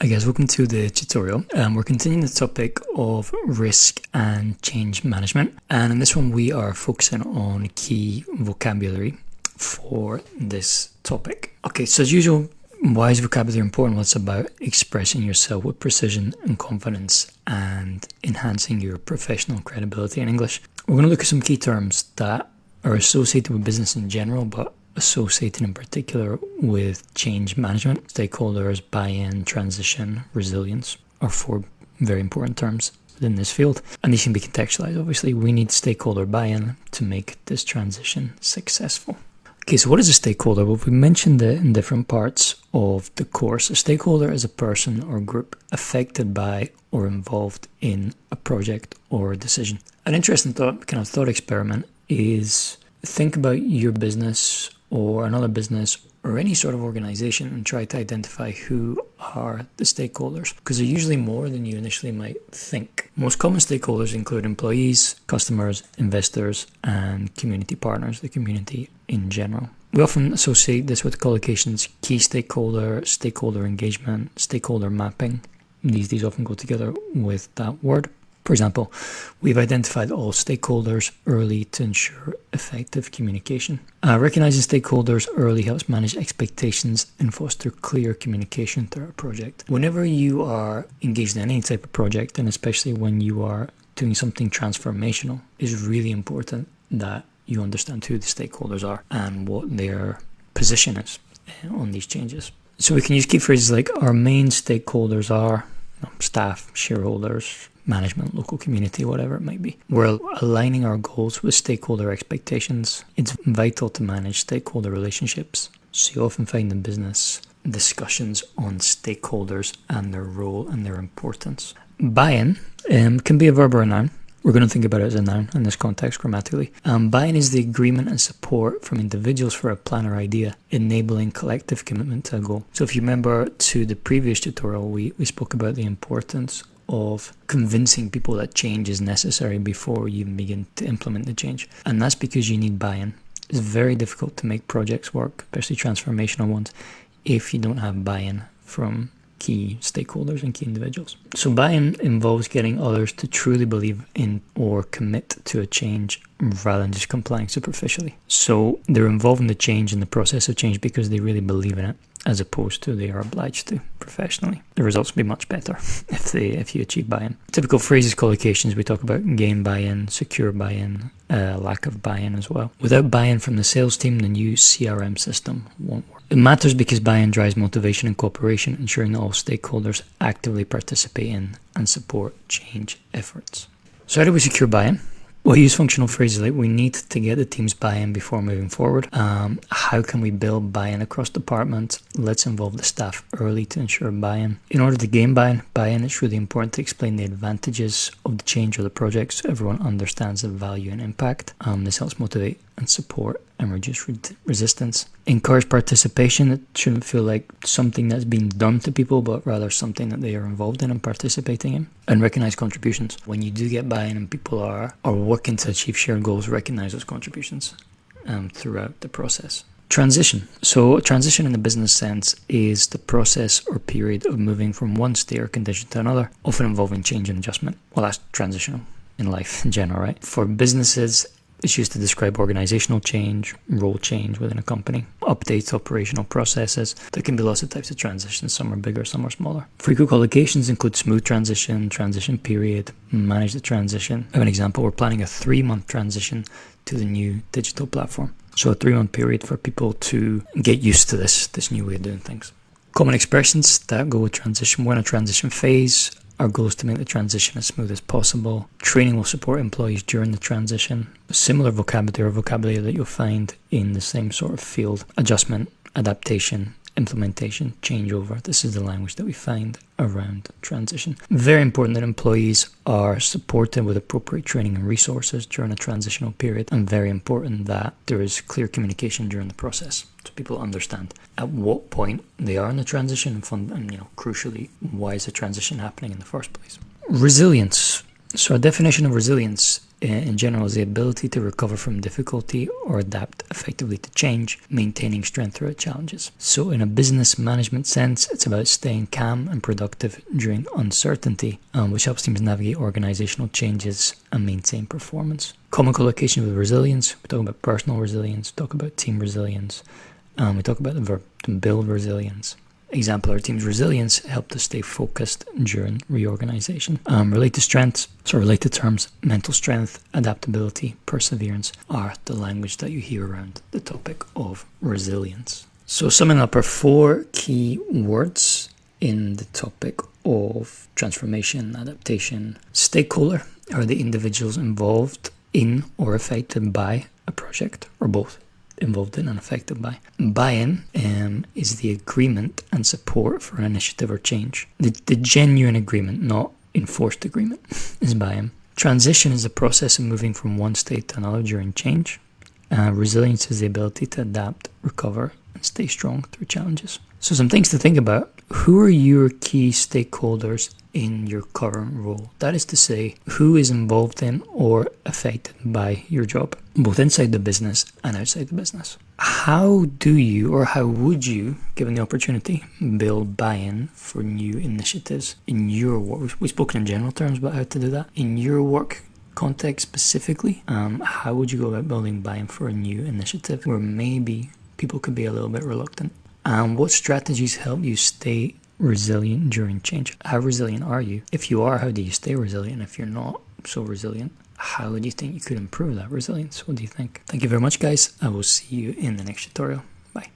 Hi guys, welcome to the tutorial. We're continuing the topic of risk and change management, and in this one we are focusing on key vocabulary for this topic. Okay, so as usual, why is vocabulary important? Well, it's about expressing yourself with precision and confidence and enhancing your professional credibility in English. We're going to look at some key terms that are associated with business in general, but associated in particular with change management. Stakeholders, buy-in, transition, resilience are four very important terms within this field, and these can be contextualized. Obviously, we need stakeholder buy-in to make this transition successful. Okay, so what is a stakeholder? Well, we mentioned it in different parts of the course. A stakeholder is a person or group affected by or involved in a project or a decision. An interesting thought experiment is think about your business or another business or any sort of organization and try to identify who are the stakeholders, because they're usually more than you initially might think. Most common stakeholders include employees, customers, investors, and community partners, the community in general. We often associate this with collocations: key stakeholder, stakeholder engagement, stakeholder mapping. These often go together with that word. For example, we've identified all stakeholders early to ensure effective communication. Recognizing stakeholders early helps manage expectations and foster clear communication throughout a project. Whenever you are engaged in any type of project, and especially when you are doing something transformational, it's really important that you understand who the stakeholders are and what their position is on these changes. So we can use key phrases like our main stakeholders are staff, shareholders, management, local community, whatever it might be. We're aligning our goals with stakeholder expectations. It's vital to manage stakeholder relationships. So you often find in business discussions on stakeholders and their role and their importance. Buy-in can be a verb or a noun. We're going to think about it as a noun in this context grammatically. Buy-in is the agreement and support from individuals for a plan or idea, enabling collective commitment to a goal. So if you remember to the previous tutorial, we spoke about the importance of convincing people that change is necessary before you even begin to implement the change. And that's because you need buy-in. It's very difficult to make projects work, especially transformational ones, if you don't have buy-in from key stakeholders and key individuals. So buy-in involves getting others to truly believe in or commit to a change rather than just complying superficially. So they're involved in the change, in the process of change, because they really believe in it, as opposed to they are obliged to professionally. The results will be much better if you achieve buy-in. Typical phrases, collocations, we talk about gain buy-in, secure buy-in, lack of buy-in as well. Without buy-in from the sales team, the new CRM system won't work. It matters because buy-in drives motivation and cooperation, ensuring that all stakeholders actively participate in and support change efforts. So how do we secure buy-in? We'll use functional phrases like we need to get the team's buy-in before moving forward. How can we build buy-in across departments? Let's involve the staff early to ensure buy-in. In order to gain buy-in, it's really important to explain the advantages of the change or the project so everyone understands the value and impact. This helps motivate and support and reduce resistance. Encourage participation. It shouldn't feel like something that's being done to people, but rather something that they are involved in and participating in. And recognize contributions. When you do get buy-in and people are working to achieve shared goals, recognize those contributions throughout the process. Transition. So transition in the business sense is the process or period of moving from one state or condition to another, often involving change and adjustment. Well, that's transitional in life in general, right? For businesses, it's used to describe organizational change, role change within a company, updates operational processes. There can be lots of types of transitions. Some are bigger, some are smaller. Frequent collocations include smooth transition, transition period, manage the transition. I have an example. We're planning a 3-month transition to the new digital platform. So a 3-month period for people to get used to this new way of doing things. Common expressions that go with transition. We're in a transition phase. Our goal is to make the transition as smooth as possible. Training will support employees during the transition. Similar vocabulary that you'll find in the same sort of field. Adjustment, adaptation, implementation, changeover. This is the language that we find around transition. Very important that employees are supported with appropriate training and resources during a transitional period, and very important that there is clear communication during the process so people understand at what point they are in the transition and crucially, why is the transition happening in the first place. Resilience. So a definition of resilience in general is the ability to recover from difficulty or adapt effectively to change, maintaining strength throughout challenges. So in a business management sense, it's about staying calm and productive during uncertainty, which helps teams navigate organizational changes and maintain performance. Common collocation with resilience: we talk about personal resilience, we talk about team resilience, we talk about the verb to build resilience. Example, our team's resilience helped us stay focused during reorganization. Related strengths, so related terms, mental strength, adaptability, perseverance are the language that you hear around the topic of resilience. So summing up our 4 key words in the topic of transformation, adaptation. Stakeholder are the individuals involved in or affected by a project, or both. Involved in and affected by. Buy-in is the agreement and support for an initiative or change. The genuine agreement, not enforced agreement, is buy-in. Transition is the process of moving from one state to another during change. Resilience is the ability to adapt, recover, and stay strong through challenges. So some things to think about. Who are your key stakeholders in your current role? That is to say, who is involved in or affected by your job, both inside the business and outside the business. How do you, or how would you, given the opportunity, build buy-in for new initiatives in your work? We've spoken in general terms about how to do that. In your work context specifically, how would you go about building buy-in for a new initiative where maybe people could be a little bit reluctant? And what strategies help you stay resilient during change? How resilient are you? If you are, how do you stay resilient? If you're not so resilient, how do you think you could improve that resilience? What do you think? Thank you very much, guys. I will see you in the next tutorial.